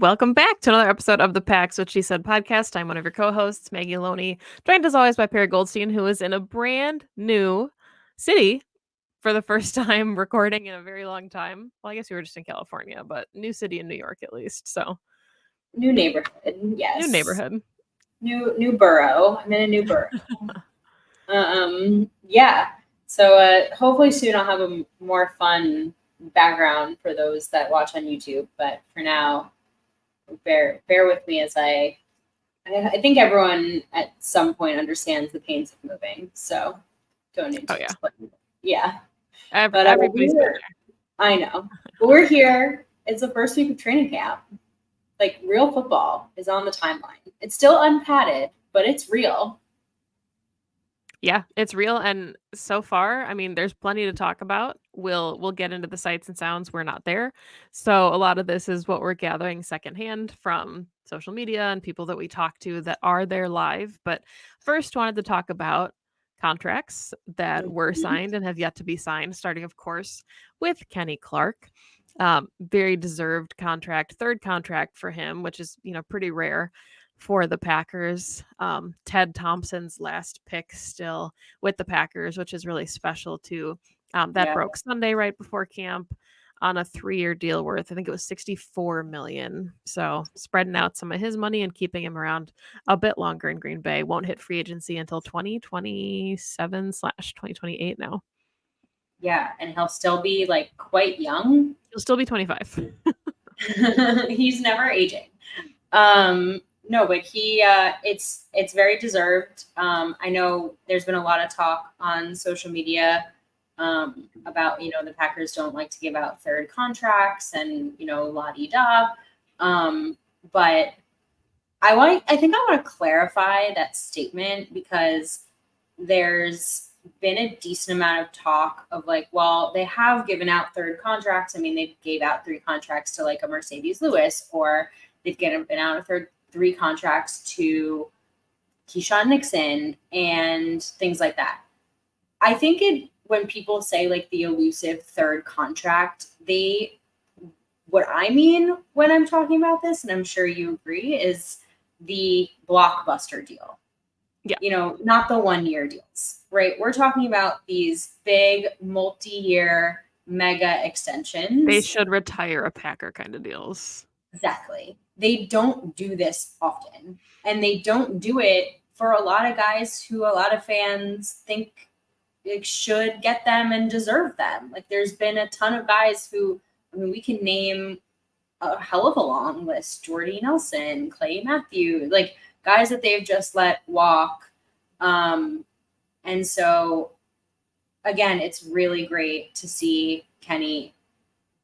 Welcome back to another episode of the Pax What She Said podcast. I'm one of your co-hosts, Maggie Loney, joined as always by Perry Goldstein, who is in a brand new city for the first time recording in a very long time. Well, I guess we were just in California, but new city in New York at least. So new neighborhood, yes. new neighborhood. New borough. I'm in a new borough. Yeah. So hopefully soon I'll have a more fun background for those that watch on YouTube. But for now, bear with me as I think everyone at some point understands the pains of moving. So don't need to explain. Yeah. Everybody's been there. I know. But we're here. It's the first week of training camp. Like, real football is on the timeline. It's still unpadded, but it's real. Yeah, it's real. And so far, I mean, there's plenty to talk about. We'll get into the sights and sounds. We're not there. So a lot of this is what we're gathering secondhand from social media and people that we talk to that are there live. But first, wanted to talk about contracts that were signed and have yet to be signed, starting, of course, with Kenny Clark. Very deserved contract, third contract for him, which is, pretty rare for the Packers. Ted Thompson's last pick still with the Packers, which is really special too. That broke Sunday right before camp on a 3-year deal worth, I think it was $64 million. So spreading out some of his money and keeping him around a bit longer in Green Bay. Won't hit free agency until 2027/2028 now. Yeah, and he'll still be like quite young. He'll still be 25. He's never aging. No, but he it's very deserved. I know there's been a lot of talk on social media about, the Packers don't like to give out third contracts and, la-di-da. But I think I want to clarify that statement because there's been a decent amount of talk of like, well, they have given out third contracts. I mean, they gave out 3 contracts to like a Mercedes Lewis, or they've given out 3 contracts to Keyshawn Nixon and things like that. I think when people say like the elusive third contract, what I mean when I'm talking about this, and I'm sure you agree, is the blockbuster deal. Yeah. Not the 1-year deals, right? We're talking about these big multi-year mega extensions. They should retire a Packer kind of deals. Exactly. They don't do this often, and they don't do it for a lot of guys who a lot of fans think it should get them and deserve them. Like, there's been a ton of guys who, I mean, we can name a hell of a long list: Jordy Nelson, Clay Matthews, like guys that they've just let walk. And so again, it's really great to see Kenny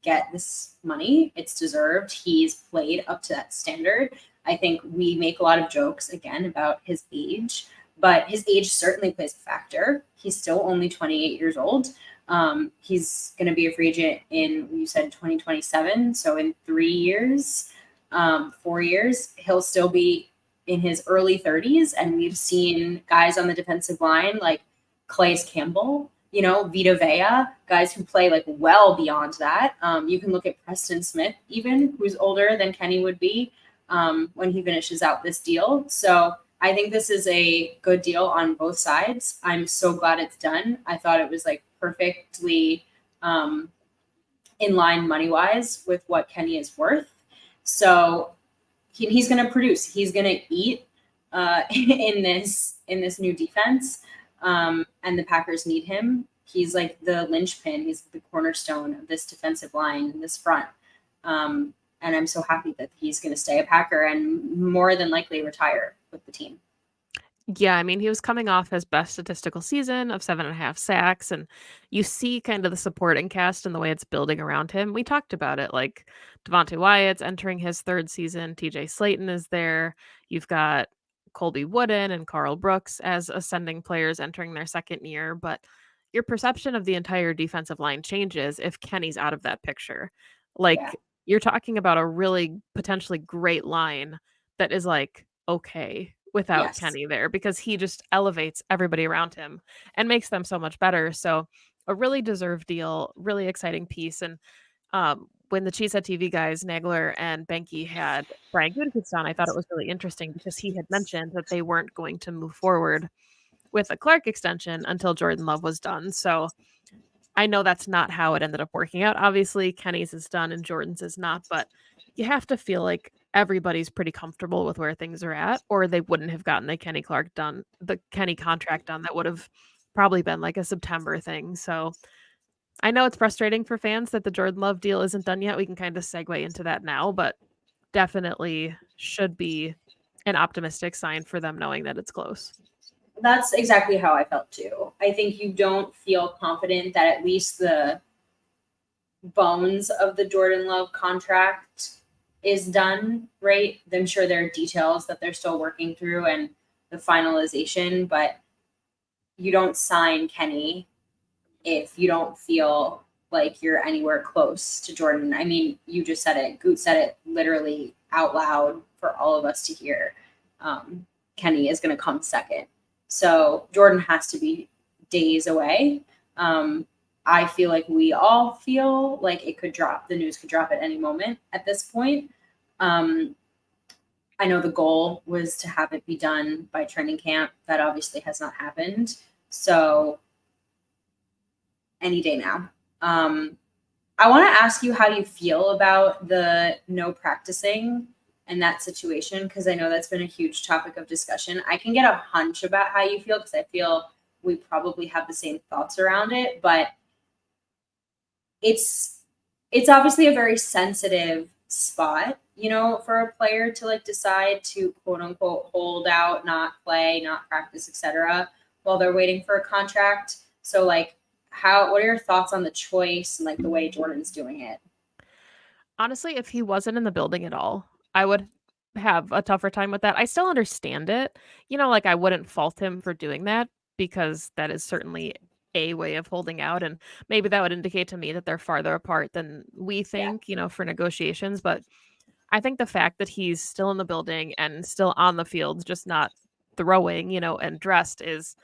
get this money. It's deserved. He's played up to that standard. I think we make a lot of jokes again about his age, but his age certainly plays a factor. He's still only 28 years old. He's going to be a free agent in, you said 2027. So in 3 years, 4 years, he'll still be in his early 30s. And we've seen guys on the defensive line like Calais Campbell, Vita Vea, guys who play like well beyond that. You can look at Preston Smith, even, who's older than Kenny would be when he finishes out this deal. So I think this is a good deal on both sides. I'm so glad it's done. I thought it was like perfectly in line money-wise with what Kenny is worth. So he's going to produce. He's going to eat in this new defense. And the Packers need him. He's like the linchpin. He's the cornerstone of this defensive line, this front. And I'm so happy that he's going to stay a Packer and more than likely retire with the team. Yeah, I mean, he was coming off his best statistical season of 7.5 sacks, and you see kind of the supporting cast and the way it's building around him. We talked about it, like Devontae Wyatt's entering his 3rd season. TJ Slayton is there. You've got Colby Wooden and Carl Brooks as ascending players entering their 2nd year, but your perception of the entire defensive line changes if Kenny's out of that picture. You're talking about a really potentially great line that is like, okay, without Kenny there, because he just elevates everybody around him and makes them so much better. So a really deserved deal, really exciting piece. And when the Cheesehead TV guys, Nagler and Benke, had Brian Gutekunst on, I thought it was really interesting because he had mentioned that they weren't going to move forward with a Clark extension until Jordan Love was done. So I know that's not how it ended up working out. Obviously, Kenny's is done and Jordan's is not, but you have to feel like everybody's pretty comfortable with where things are at, or they wouldn't have gotten the Kenny contract done. That would have probably been like a September thing. So I know it's frustrating for fans that the Jordan Love deal isn't done yet. We can kind of segue into that now, but definitely should be an optimistic sign for them knowing that it's close. That's exactly how I felt too. I think you don't feel confident that at least the bones of the Jordan Love contract is done, right? I'm sure there are details that they're still working through and the finalization, but you don't sign Kenny if you don't feel like you're anywhere close to Jordan. I mean, you just said it. Goot said it literally out loud for all of us to hear. Kenny is going to come second. So Jordan has to be days away. I feel like we all feel like it could drop. The news could drop at any moment at this point. I know the goal was to have it be done by training camp. That obviously has not happened. So any day now. I want to ask you how you feel about the no practicing and that situation, because I know that's been a huge topic of discussion. I can get a hunch about how you feel because I feel we probably have the same thoughts around it, but it's obviously a very sensitive spot, for a player to like decide to quote unquote hold out, not play, not practice, etc., while they're waiting for a contract. So like what are your thoughts on the choice and like the way Jordan's doing it? Honestly, if he wasn't in the building at all, I would have a tougher time with that. I still understand it. Like I wouldn't fault him for doing that because that is certainly a way of holding out. And maybe that would indicate to me that they're farther apart than we Yeah. think, for negotiations. But I think the fact that he's still in the building and still on the field, just not throwing, and dressed is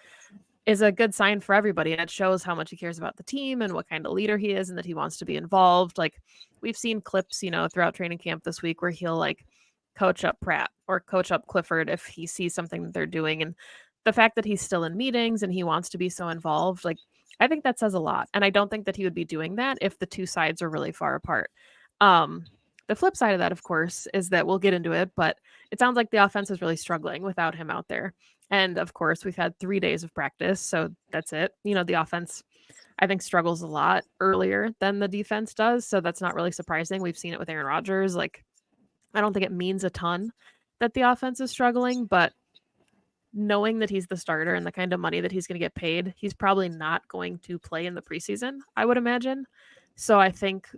a good sign for everybody, and it shows how much he cares about the team and what kind of leader he is and that he wants to be involved. Like, we've seen clips, throughout training camp this week where he'll, like, coach up Pratt or coach up Clifford if he sees something that they're doing, and the fact that he's still in meetings and he wants to be so involved, like, I think that says a lot, and I don't think that he would be doing that if the two sides are really far apart. Um, the flip side of that, of course, is that we'll get into it, but it sounds like the offense is really struggling without him out there. And of course, we've had 3 days of practice, so that's it. The offense, I think, struggles a lot earlier than the defense does, so that's not really surprising. We've seen it with Aaron Rodgers. Like, I don't think it means a ton that the offense is struggling, but knowing that he's the starter and the kind of money that he's going to get paid, he's probably not going to play in the preseason, I would imagine. So I think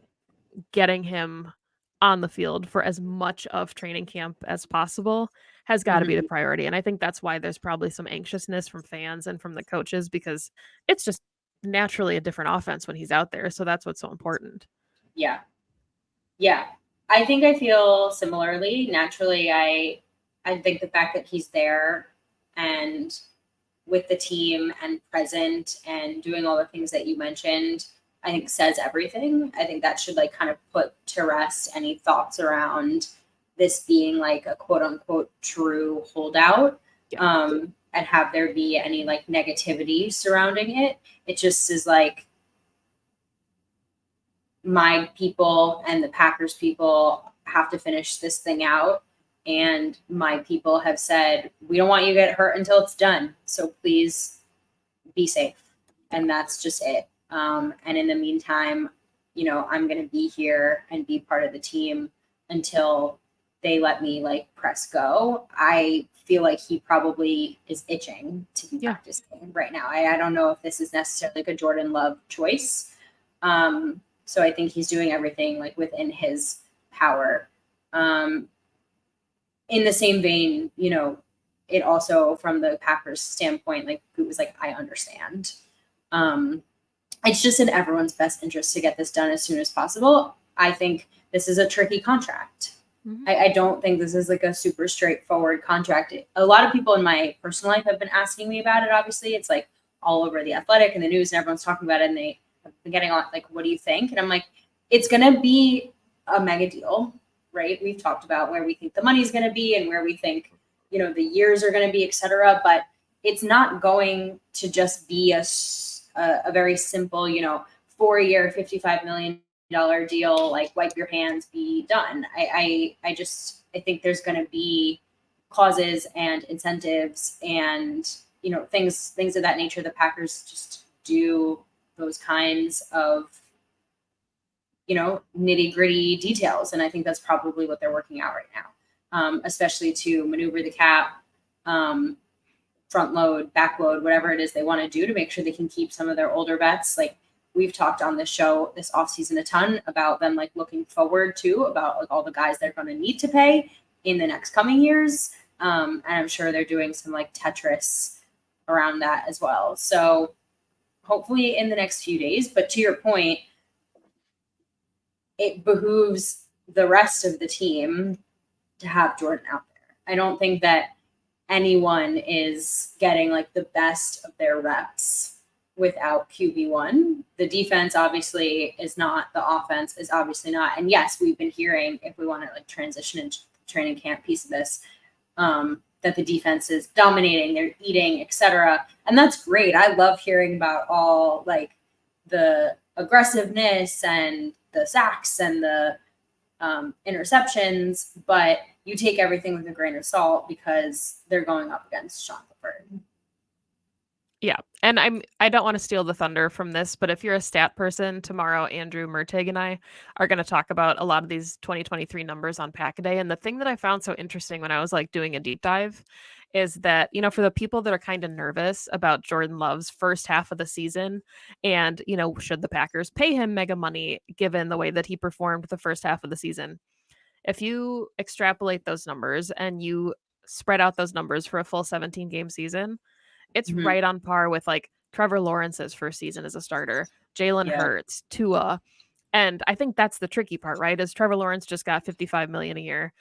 getting him on the field for as much of training camp as possible has got to be the Mhm. priority. And I think that's why there's probably some anxiousness from fans and from the coaches because it's just naturally a different offense when he's out there. So that's what's so important. Yeah. Yeah. I think I feel similarly. Naturally, I think the fact that he's there and with the team and present and doing all the things that you mentioned, I think says everything. I think that should like kind of put to rest any thoughts around this being like a quote unquote true holdout. Yeah. And have there be any like negativity surrounding it. It just is like my people and the Packers people have to finish this thing out. And my people have said, we don't want you to get hurt until it's done. So please be safe. And that's just it. And in the meantime, I'm going to be here and be part of the team until they let me like press go. I feel like he probably is itching to be practicing right now. I don't know if this is necessarily like a Jordan Love choice. So I think he's doing everything like within his power. In the same vein, it also from the Packers standpoint, like it was like, I understand. It's just in everyone's best interest to get this done as soon as possible. I think this is a tricky contract. Mm-hmm. I don't think this is like a super straightforward contract. A lot of people in my personal life have been asking me about it. Obviously, it's like all over the Athletic and the news, and everyone's talking about it, and they have been getting on like, what do you think? And I'm like, it's going to be a mega deal, right? We've talked about where we think the money's going to be and where we think, the years are going to be, et cetera. But it's not going to just be a very simple, 4-year, $55 million deal, like wipe your hands, be done. I think there's going to be clauses and incentives and, things of that nature. The Packers just do those kinds of, nitty gritty details. And I think that's probably what they're working out right now, especially to maneuver the cap, front load, back load, whatever it is they want to do to make sure they can keep some of their older vets. Like we've talked on this show this offseason a ton about them, like looking forward to about like all the guys they're going to need to pay in the next coming years. And I'm sure they're doing some like Tetris around that as well. So hopefully in the next few days, but to your point, it behooves the rest of the team to have Jordan out there. I don't think that anyone is getting like the best of their reps without QB1. The defense obviously is not, the offense is obviously not. And yes, we've been hearing, if we want to like transition into the training camp piece of this, that the defense is dominating, they're eating, etc. And that's great. I love hearing about all like the aggressiveness and the sacks and the interceptions, but you take everything with a grain of salt because they're going up against Sean Clifford. Yeah. And I don't want to steal the thunder from this, but if you're a stat person, tomorrow Andrew Mertig and I are going to talk about a lot of these 2023 numbers on Pack-A-Day. And the thing that I found so interesting when I was like doing a deep dive is that, for the people that are kind of nervous about Jordan Love's first half of the season and, should the Packers pay him mega money given the way that he performed the first half of the season, if you extrapolate those numbers and you spread out those numbers for a full 17 game season, it's right on par with like Trevor Lawrence's first season as a starter, Jalen Hurts, Tua. And I think that's the tricky part, right? Is Trevor Lawrence just got $55 million a year.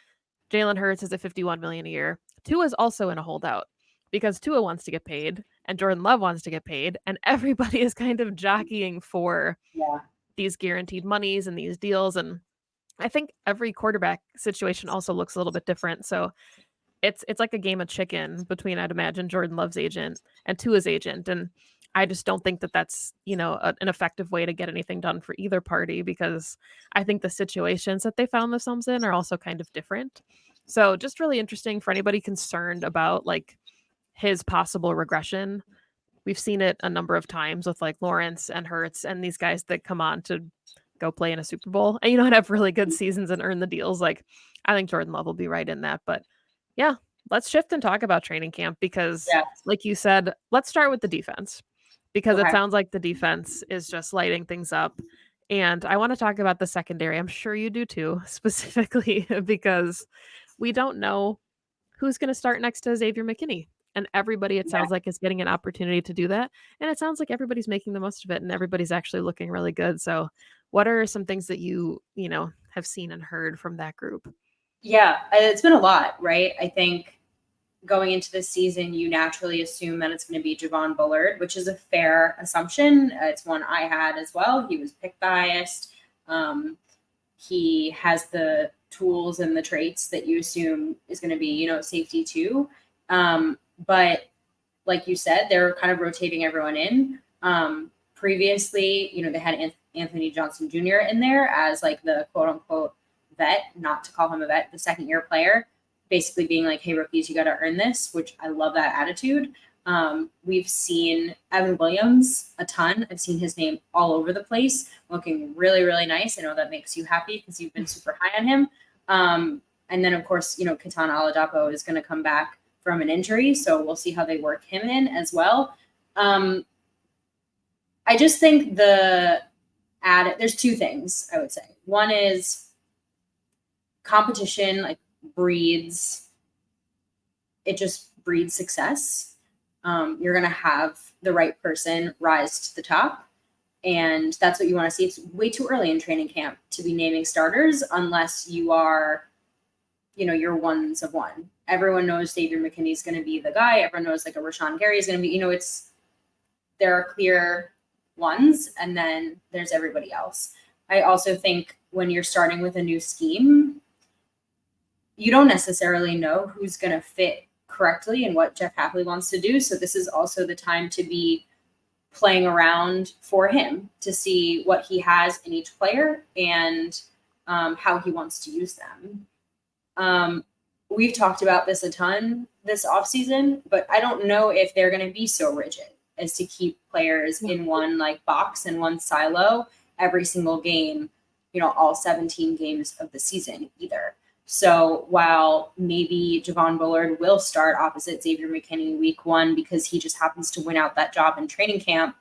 Jalen Hurts is at $51 million a year. Tua is also in a holdout because Tua wants to get paid and Jordan Love wants to get paid. And everybody is kind of jockeying for these guaranteed monies and these deals. And I think every quarterback situation also looks a little bit different. So it's like a game of chicken between, I'd imagine, Jordan Love's agent and Tua's agent. And I just don't think that that's, an effective way to get anything done for either party, because I think the situations that they found themselves in are also kind of different. So just really interesting for anybody concerned about like his possible regression. We've seen it a number of times with like Lawrence and Hurts and these guys that come on to go play in a Super Bowl and, and have really good seasons and earn the deals. Like I think Jordan Love will be right in that. But yeah, let's shift and talk about training camp because, like you said, let's start with the defense because it sounds like the defense is just lighting things up. And I want to talk about the secondary. I'm sure you do too, specifically because we don't know who's going to start next to Xavier McKinney. And everybody, it sounds like, is getting an opportunity to do that. And it sounds like everybody's making the most of it and everybody's actually looking really good. So what are some things that you have seen and heard from that group? Yeah, it's been a lot, right? I think going into this season, you naturally assume that it's going to be Javon Bullard, which is a fair assumption. It's one I had as well. He was pick biased. He has the tools and the traits that you assume is going to be, safety too. But like you said, they're kind of rotating everyone in. Previously, they had Anthony Johnson Jr. in there as like the quote unquote vet, not to call him a vet, the second year player, basically being like, hey, rookies, you got to earn this, which I love that attitude. We've seen Evan Williams a ton. I've seen his name all over the place, looking really, really nice. I know that makes you happy because you've been super high on him. And then, of course, Ketan Aladapo is going to come back from an injury, so we'll see how they work him in as well. I just think there's two things I would say. One is competition, like it just breeds success. You're going to have the right person rise to the top. And that's what you want to see. It's way too early in training camp to be naming starters unless you are, you're ones of one. Everyone knows Xavier McKinney is going to be the guy. Everyone knows like a Rashawn Gary is going to be, there are clear ones and then there's everybody else. I also think when you're starting with a new scheme, you don't necessarily know who's going to fit correctly and what Jeff Hafley wants to do. So this is also the time to be playing around for him to see what he has in each player and how he wants to use them. We've talked about this a ton this offseason, but I don't know if they're going to be so rigid as to keep players in one like box and one silo every single game, all 17 games of the season either. So while maybe Javon Bullard will start opposite Xavier McKinney week 1 because he just happens to win out that job in training camp,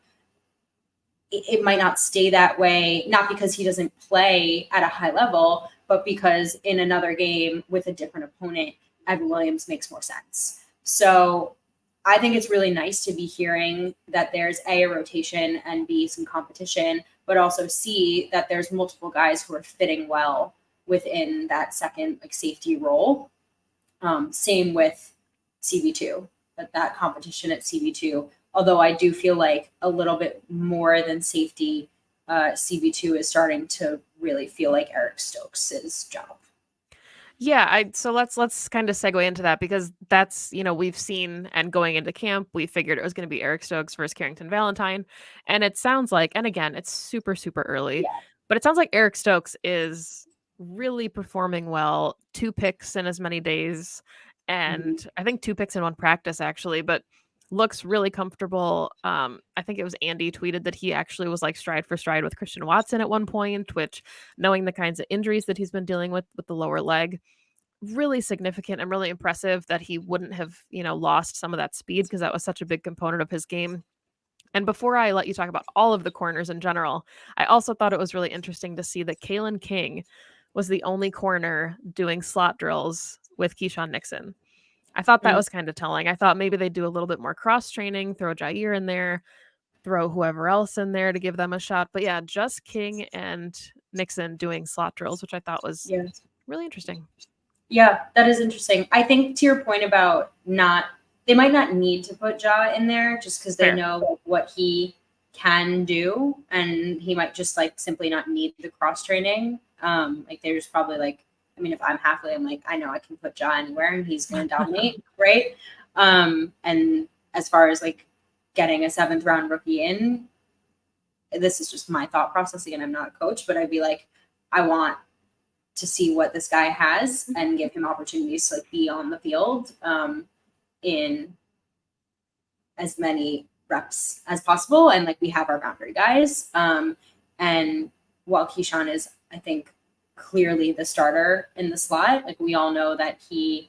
it might not stay that way, not because he doesn't play at a high level, but because in another game with a different opponent, Evan Williams makes more sense. So I think it's really nice to be hearing that there's A, a rotation, and B, some competition, but also C, that there's multiple guys who are fitting well within that second safety role. Same with CB2, that competition at CB2. Although I do feel like a little bit more than safety, CB2 is starting to really feel like Eric Stokes' job. Yeah, so let's kind of segue into that because that's, we've seen, and going into camp, we figured it was going to be Eric Stokes versus Carrington Valentine. And it sounds like, and again, it's super, super early, Yeah. but it sounds like Eric Stokes is really performing well. 2 picks in as many days, and I think 2 picks in one practice actually, but looks really comfortable. I think it was Andy tweeted that he actually was like stride for stride with Christian Watson at one point, which, knowing the kinds of injuries that he's been dealing with the lower leg, really significant and really impressive that he wouldn't have, lost some of that speed because that was such a big component of his game. And before I let you talk about all of the corners in general, I also thought it was really interesting to see that Kalen King was the only corner doing slot drills with Keyshawn Nixon. I thought that was kind of telling. I thought maybe they'd do a little bit more cross training, throw Jair in there, throw whoever else in there to give them a shot. But yeah, just King and Nixon doing slot drills, which I thought was really interesting. Yeah, that is interesting. I think to your point about they might not need to put Ja in there just because they know what he can do, and he might just simply not need the cross training. There's probably if I'm Hafley, I'm I know I can put Ja anywhere and he's going to dominate, right? And as far as getting a 7th round rookie in, this is just my thought process. Again, I'm not a coach, but I'd be I want to see what this guy has and give him opportunities to be on the field in as many reps as possible. And we have our boundary guys. And while Keyshawn is, I think, clearly the starter in the slot, we all know that he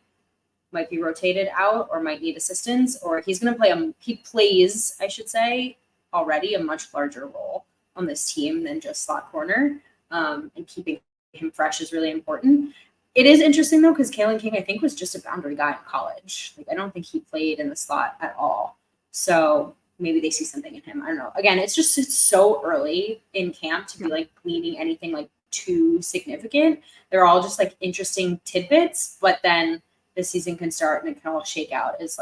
might be rotated out or might need assistance, or he's going to play he plays, I should say, already a much larger role on this team than just slot corner. And keeping him fresh is really important. It is interesting though, because Kalen King, I think, was just a boundary guy in college. I don't think he played in the slot at all. So maybe they see something in him. I don't know. Again, it's so early in camp to be gleaning anything too significant. They're all just interesting tidbits, but then the season can start and it can all shake out as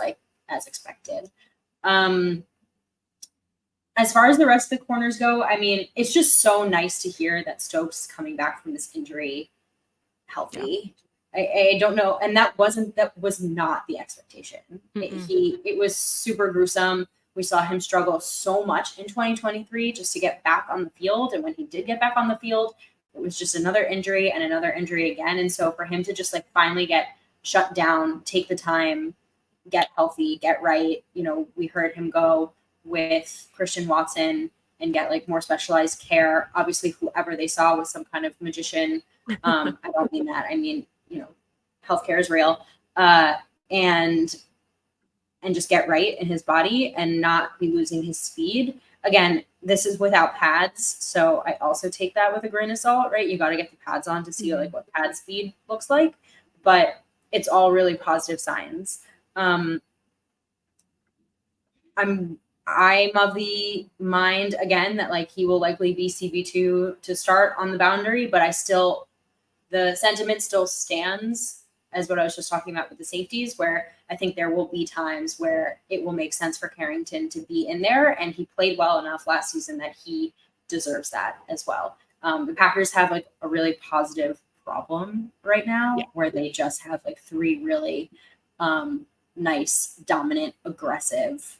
expected. As far as the rest of the corners go, I mean, it's just so nice to hear that Stokes is coming back from this injury healthy. Yeah. I don't know. And that was not the expectation. It was super gruesome. We saw him struggle so much in 2023 just to get back on the field. And when he did get back on the field, it was just another injury and another injury again. And so for him to just finally get shut down, take the time, get healthy, get right. We heard him go with Christian Watson and get more specialized care. Obviously, whoever they saw was some kind of magician. I don't mean that. I mean, healthcare is real. And just get right in his body and not be losing his speed. Again, this is without pads. So I also take that with a grain of salt, right? You got to get the pads on to see what pad speed looks like, but it's all really positive signs. I'm of the mind again that he will likely be CB2 to start on the boundary, but the sentiment still stands as what I was just talking about with the safeties, where I think there will be times where it will make sense for Carrington to be in there, and he played well enough last season that he deserves that as well. The Packers have like a really positive problem right now Yeah. where they just have like three really nice, dominant, aggressive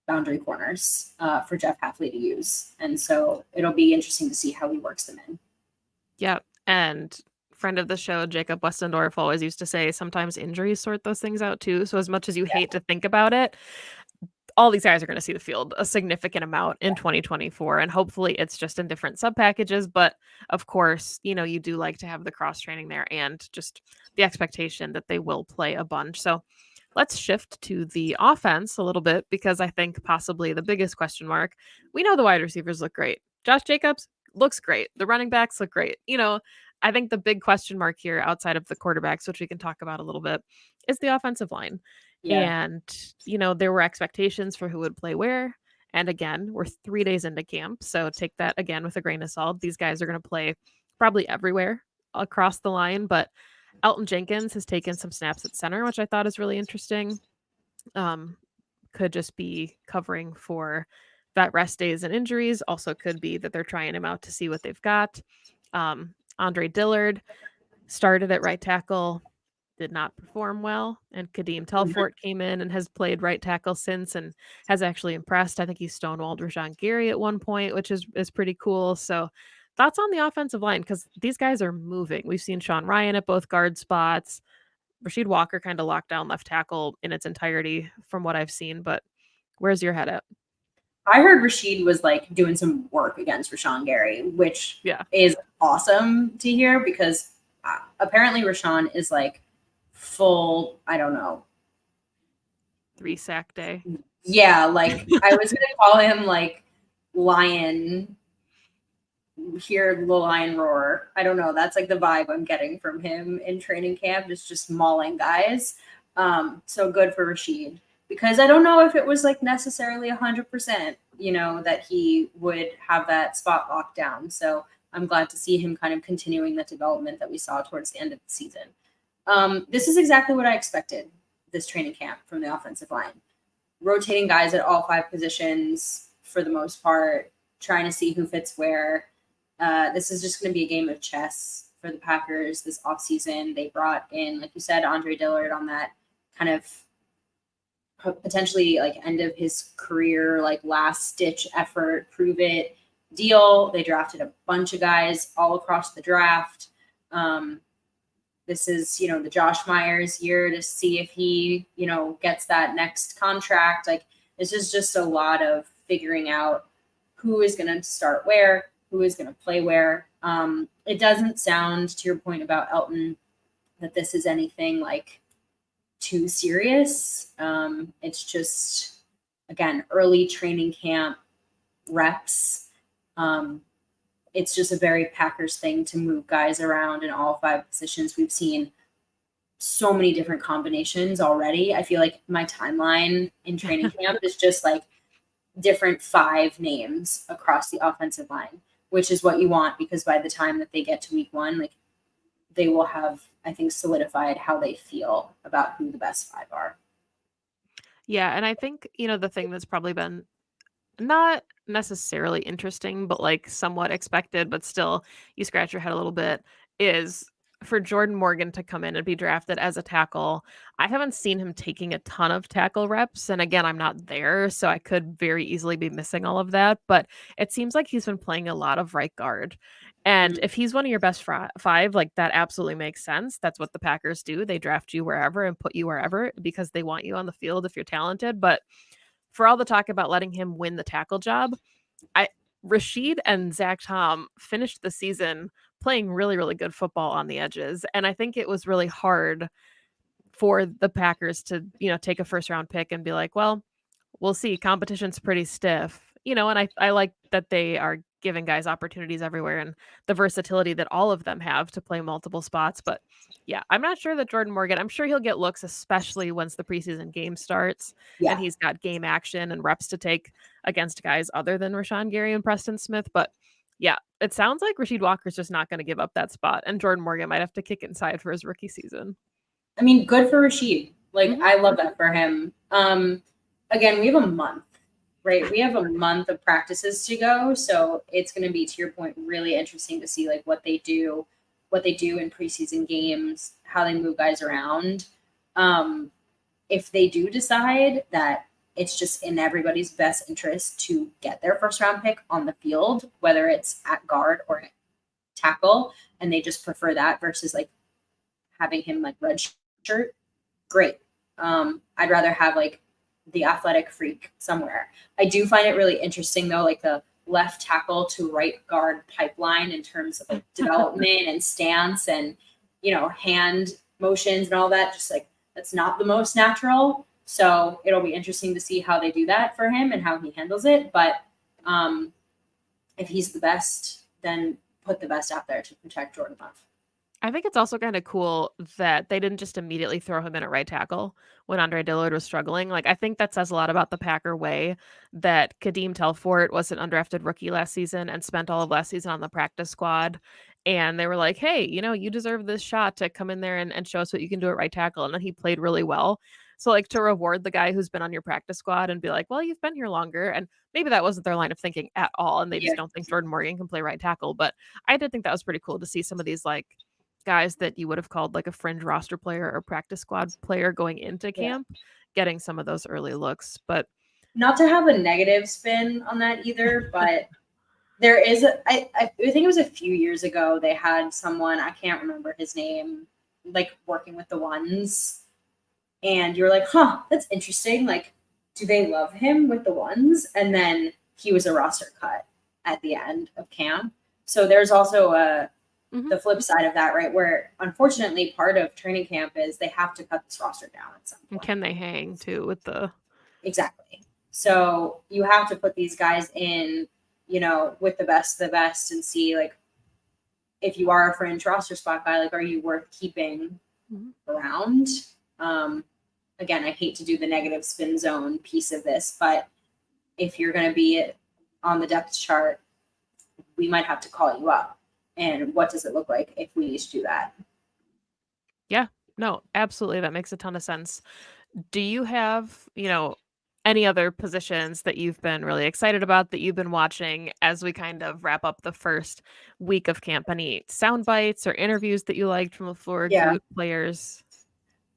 boundary corners for Jeff Hafley to use. And so it'll be interesting to see how he works them in. Yep. And friend of the show, Jacob Westendorf, always used to say sometimes injuries sort those things out too. So as much as you hate to think about it, all these guys are going to see the field a significant amount in 2024. And hopefully it's just in different sub packages. But of course, you do like to have the cross training there and just the expectation that they will play a bunch. So let's shift to the offense a little bit because I think possibly the biggest question mark, we know the wide receivers look great. Josh Jacobs looks great. The running backs look great. I think the big question mark here outside of the quarterbacks, which we can talk about a little bit, is the offensive line. Yeah. And, there were expectations for who would play where. And again, we're 3 days into camp. So take that again with a grain of salt. These guys are going to play probably everywhere across the line. But Elton Jenkins has taken some snaps at center, which I thought is really interesting. Could just be covering for vet rest days and injuries. Also could be that they're trying him out to see what they've got. Andre Dillard started at right tackle, did not perform well, and Kadeem Telfort came in and has played right tackle since and has actually impressed. I think he stonewalled Rashawn Gary at one point, which is pretty cool. So thoughts on the offensive line, because these guys are moving. We've seen Sean Ryan at both guard spots. Rasheed Walker kind of locked down left tackle in its entirety from what I've seen, but where's your head at? I heard Rasheed was like doing some work against Rashawn Gary, which Yeah. is awesome to hear because apparently Rashawn is like full, I don't know. 3 sack day. Yeah, like I was gonna call him like lion, hear the lion roar. I don't know. That's like the vibe I'm getting from him in training camp, is just mauling guys. So good for Rasheed, because I don't know if it was like necessarily 100%, that he would have that spot locked down. So I'm glad to see him kind of continuing the development that we saw towards the end of the season. This is exactly what I expected this training camp from the offensive line. Rotating guys at all 5 positions for the most part, trying to see who fits where. This is just going to be a game of chess for the Packers this offseason. They brought in, like you said, Andre Dillard on that kind of potentially like end of his career, like last ditch effort, prove it deal. They drafted a bunch of guys all across the draft. This is, the Josh Myers year to see if he, gets that next contract. Like, this is just a lot of figuring out who is going to start where, who is going to play where. It doesn't sound, to your point about Elton, that this is anything like too serious. It's just, again, early training camp reps. It's just a very Packers thing to move guys around in all 5 positions. We've seen so many different combinations already. I feel like my timeline in training camp is just like different 5 names across the offensive line, which is what you want, because by the time that they get to week 1, like they will have, I think, solidified how they feel about who the best 5 are. Yeah, and I think, the thing that's probably been not necessarily interesting, but like somewhat expected, but still you scratch your head a little bit, is for Jordan Morgan to come in and be drafted as a tackle. I haven't seen him taking a ton of tackle reps. And again, I'm not there, so I could very easily be missing all of that. But it seems like he's been playing a lot of right guard. And if he's one of your best 5, like that absolutely makes sense. That's what the Packers do. They draft you wherever and put you wherever because they want you on the field if you're talented. But for all the talk about letting him win the tackle job, Rasheed and Zach Tom finished the season playing really, really good football on the edges. And I think it was really hard for the Packers to, take a first round pick and be like, well, we'll see. Competition's pretty stiff, and I like that they are giving guys opportunities everywhere and the versatility that all of them have to play multiple spots. But yeah, I'm not sure that Jordan Morgan, I'm sure he'll get looks, especially once the preseason game starts and he's got game action and reps to take against guys other than Rashawn Gary and Preston Smith. But yeah, it sounds like Rasheed Walker's just not going to give up that spot, and Jordan Morgan might have to kick it inside for his rookie season. I mean, good for Rasheed. Like, I love that for him. Again, we have a month right? We have a month of practices to go, so it's going to be, to your point, really interesting to see like what they do in preseason games, how they move guys around. If they do decide that it's just in everybody's best interest to get their first round pick on the field, whether it's at guard or at tackle, and they just prefer that versus like having him like red shirt, great. I'd rather have like the athletic freak somewhere. I do find it really interesting though, like the left tackle to right guard pipeline in terms of like development and stance and hand motions and all that. Just like that's not the most natural. So it'll be interesting to see how they do that for him and how he handles it. But if he's the best, then put the best out there to protect Jordan Love. I think it's also kind of cool that they didn't just immediately throw him in at right tackle when Andre Dillard was struggling. Like, I think that says a lot about the Packer way that Kadeem Telfort was an undrafted rookie last season and spent all of last season on the practice squad. And they were like, hey, you deserve this shot to come in there and show us what you can do at right tackle. And then he played really well. So, like, to reward the guy who's been on your practice squad and be like, well, you've been here longer. And maybe that wasn't their line of thinking at all. And they Yeah. just don't think Jordan Morgan can play right tackle. But I did think that was pretty cool to see some of these, like, guys that you would have called like a fringe roster player or practice squad player going into camp, getting some of those early looks. But not to have a negative spin on that either, but there is I think it was a few years ago they had someone, I can't remember his name, like working with the ones, and you're like, huh, that's interesting. Like, do they love him with the ones? And then he was a roster cut at the end of camp. So there's also the flip side of that, right? Where unfortunately part of training camp is they have to cut this roster down at some point. Can they hang too with the exactly? So you have to put these guys in, with the best of the best and see like if you are a fringe roster spot guy, like are you worth keeping around? Again, I hate to do the negative spin zone piece of this, but if you're going to be on the depth chart, we might have to call you up. And what does it look like if we each do that? Yeah, no, absolutely. That makes a ton of sense. Do you have, any other positions that you've been really excited about that you've been watching as we kind of wrap up the first week of camp? Any sound bites or interviews that you liked from the floor players?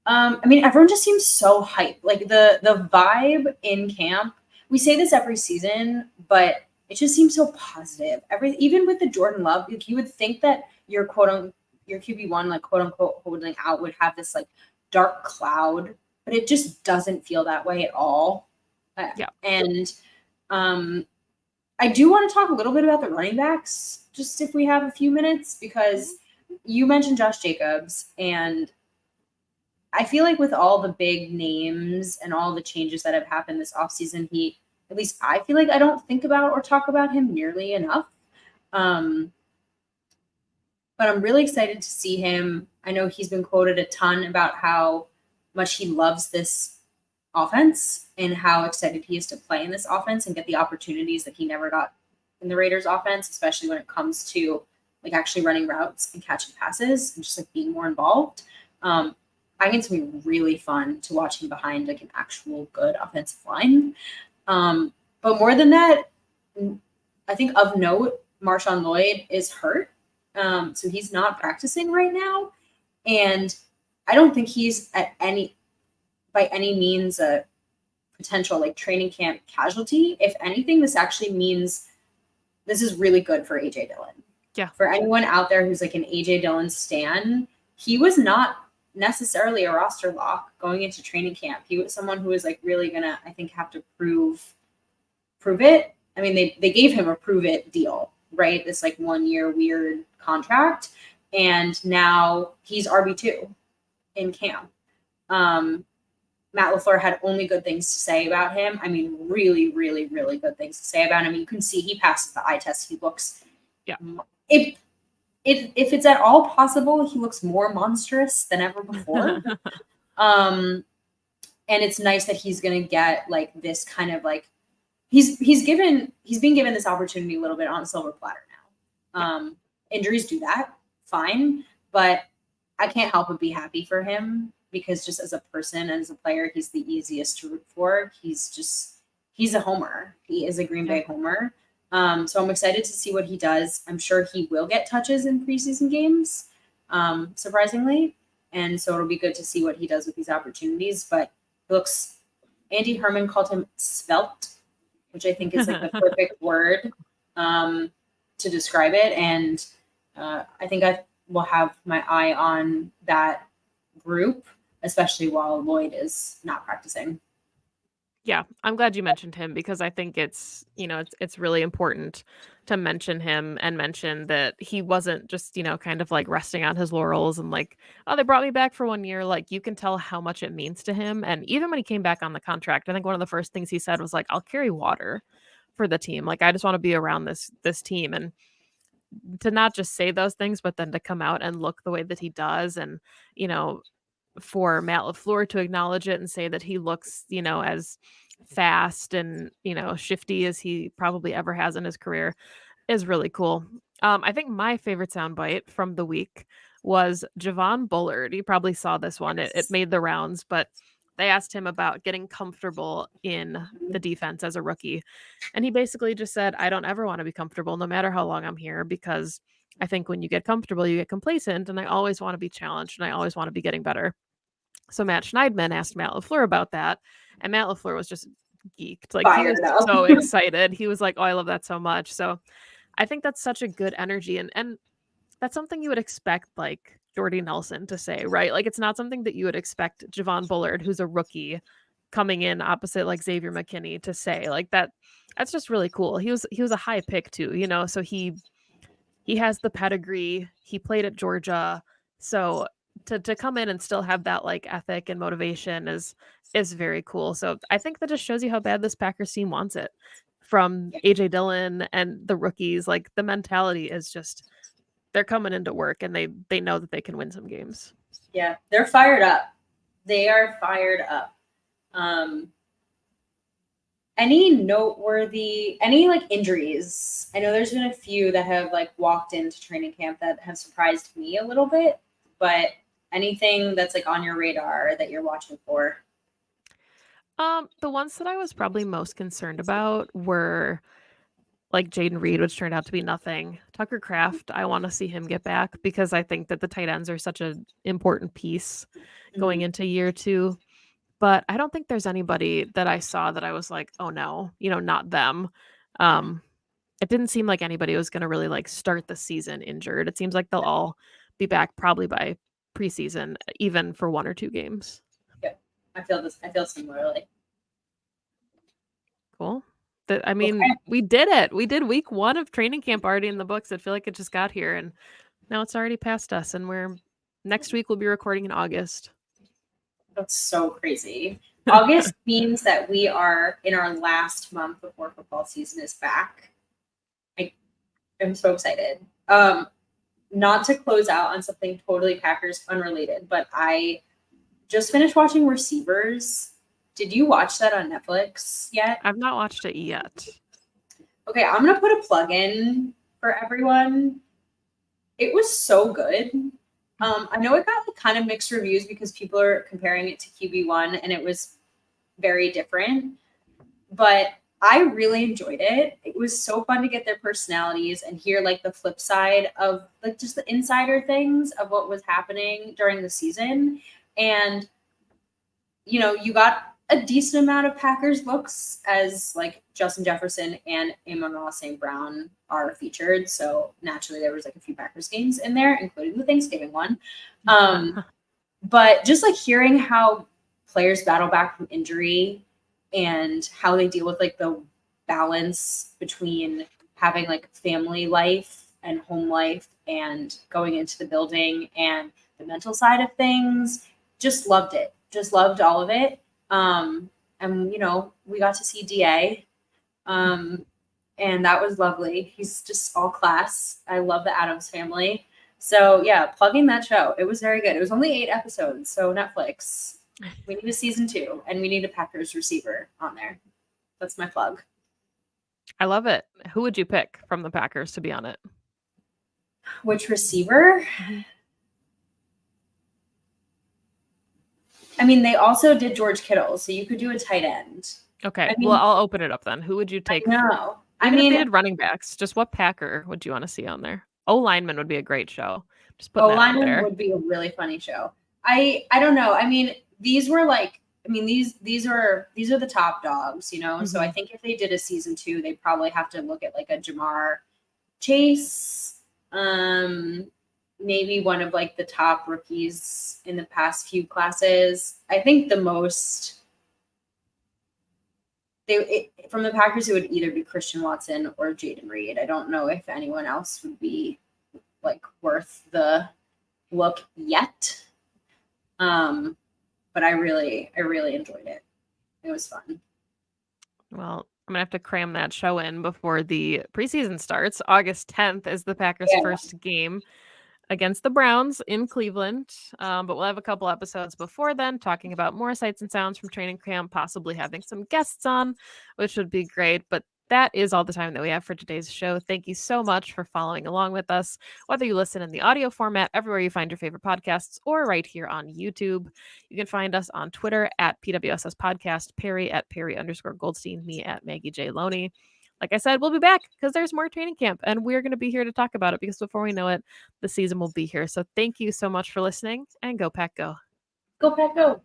I mean, everyone just seems so hyped. Like the vibe in camp. We say this every season, but it just seems so positive. Even with the Jordan Love, like, you would think that your your QB1, like quote unquote holding out, would have this like dark cloud, but it just doesn't feel that way at all. Yeah. And I do want to talk a little bit about the running backs, just if we have a few minutes, because you mentioned Josh Jacobs, and I feel like with all the big names and all the changes that have happened this offseason, at least I feel like I don't think about or talk about him nearly enough. But I'm really excited to see him. I know he's been quoted a ton about how much he loves this offense and how excited he is to play in this offense and get the opportunities that he never got in the Raiders offense, especially when it comes to like actually running routes and catching passes and just like being more involved. I think it's gonna be really fun to watch him behind like an actual good offensive line. But more than that, I think of note, Marshawn Lloyd is hurt. So he's not practicing right now. And I don't think he's by any means a potential like training camp casualty. If anything, this actually means this is really good for AJ Dillon. Yeah. For anyone out there who's like an AJ Dillon stan, he was not necessarily a roster lock going into training camp. He was someone who was like really gonna, I think, have to prove it. I mean, they gave him a prove it deal, right? This like 1 year weird contract. And now he's RB2 in camp. Matt LaFleur had only good things to say about him. I mean, really, really, really good things to say about him. You can see he passes the eye test. He looks, if it's at all possible, he looks more monstrous than ever before. And it's nice that he's going to get like this kind of like, he's being given this opportunity a little bit on a silver platter now. Injuries do that, fine, but I can't help but be happy for him because just as a person and as a player, he's the easiest to root for. He's he's a homer. He is a Green Yeah. Bay homer. So I'm excited to see what he does. I'm sure he will get touches in preseason games, surprisingly. And so it'll be good to see what he does with these opportunities. But looks, Andy Herman called him svelte, which I think is like the perfect word to describe it. And I think I will have my eye on that group, especially while Lloyd is not practicing. Yeah, I'm glad you mentioned him because I think it's, it's really important to mention him and mention that he wasn't just, kind of like resting on his laurels and like, oh, they brought me back for 1 year. Like you can tell how much it means to him. And even when he came back on the contract, I think one of the first things he said was like, I'll carry water for the team. Like I just want to be around this team. And to not just say those things, but then to come out and look the way that he does and, you know, for Matt LaFleur to acknowledge it and say that he looks, as fast and, shifty as he probably ever has in his career is really cool. I think my favorite soundbite from the week was Javon Bullard. You probably saw this one. It Yes. made the rounds, but they asked him about getting comfortable in the defense as a rookie. And he basically just said, I don't ever want to be comfortable no matter how long I'm here because I think when you get comfortable, you get complacent. And I always want to be challenged and I always want to be getting better. So Matt Schneidman asked Matt LaFleur about that, and Matt LaFleur was just geeked. Like he was Fired up. so excited. He was like, "Oh, I love that so much." So I think that's such a good energy, and that's something you would expect like Jordy Nelson to say, right? Like it's not something that you would expect Javon Bullard, who's a rookie, coming in opposite like Xavier McKinney to say. Like that. That's just really cool. He was a high pick too, so he has the pedigree. He played at Georgia. So to come in and still have that like ethic and motivation is very cool. So I think that just shows you how bad this Packers team wants it. From AJ Dillon and the rookies, like the mentality is just they're coming into work and they know that they can win some games. Yeah, they're fired up. They are fired up. Um, any like injuries? I know there's been a few that have like walked into training camp that have surprised me a little bit, but anything that's like on your radar that you're watching for? The ones that I was probably most concerned about were like Jaden Reed, which turned out to be nothing. Tucker Kraft, I want to see him get back because I think that the tight ends are such an important piece going Mhm. into year two. But I don't think there's anybody that I saw that I was like, oh no, not them. Um, it didn't seem like anybody was going to really like start the season injured. It seems like they'll all be back probably by preseason, even for 1 or 2 games. Yeah, I feel this. I feel similarly. Cool. I Okay, mean, we did it. We did week 1 of training camp already in the books. I feel like it just got here and now it's already past us and we're next week we'll be recording in August. that's so crazy. August means that we are in our last month before football season is back. I'm so excited. Not to close out on something totally Packers unrelated, but I just finished watching Receivers. Did you watch that on Netflix yet? I've not watched it yet. Okay, I'm gonna put a plug in for everyone. It was so good. I know it got like kind of mixed reviews because people are comparing it to QB1 and it was very different, but I really enjoyed it. It was so fun to get their personalities and hear like the flip side of like just the insider things of what was happening during the season. And you got a decent amount of Packers looks as like Justin Jefferson and Amon-Ra St. Brown are featured. So naturally there was like a few Packers games in there, including the Thanksgiving one. But just like hearing how players battle back from injury and how they deal with like the balance between having like family life and home life and going into the building and the mental side of things, just loved it. Just loved all of it. And we got to see DA. And that was lovely. He's just all class. I love the Addams family. So yeah, plugging that show. It was very good. It was only 8 episodes, so Netflix. We need a season 2, and we need a Packers receiver on there. That's my plug. I love it. Who would you pick from the Packers to be on it? Which receiver? Mm-hmm. I mean, they also did George Kittle, so you could do a tight end. Okay. I Well, mean, I'll open it up then. Who would you I take? know. I Even if they mean, did running backs, just what Packer would you want to see on there? O lineman would be a great show. Just putting O that out lineman there. would be a really funny show. I don't know. I mean, these were like, I mean, these are the top dogs, you know. So I Mhm. think if they did a season 2, they probably have to look at like a Jamar Chase, maybe one of like the top rookies in the past few classes. I think the most from the Packers, it would either be Christian Watson or Jaden Reed. I don't know if anyone else would be like worth the look yet. But I really enjoyed it. It was fun. Well, I'm gonna have to cram that show in before the preseason starts. August 10th is the Packers' Yeah. first game against the Browns in Cleveland. But we'll have a couple episodes before then talking about more sights and sounds from training camp, possibly having some guests on, which would be great. But that is all the time that we have for today's show. Thank you so much for following along with us, whether you listen in the audio format, everywhere you find your favorite podcasts, or right here on YouTube. You can find us on Twitter at PWSS Podcast, Perry at Perry_Goldstein, me at Maggie J. Loney. Like I said, we'll be back because there's more training camp and we're going to be here to talk about it because before we know it, the season will be here. So thank you so much for listening and go Pack Go. Go Pack Go.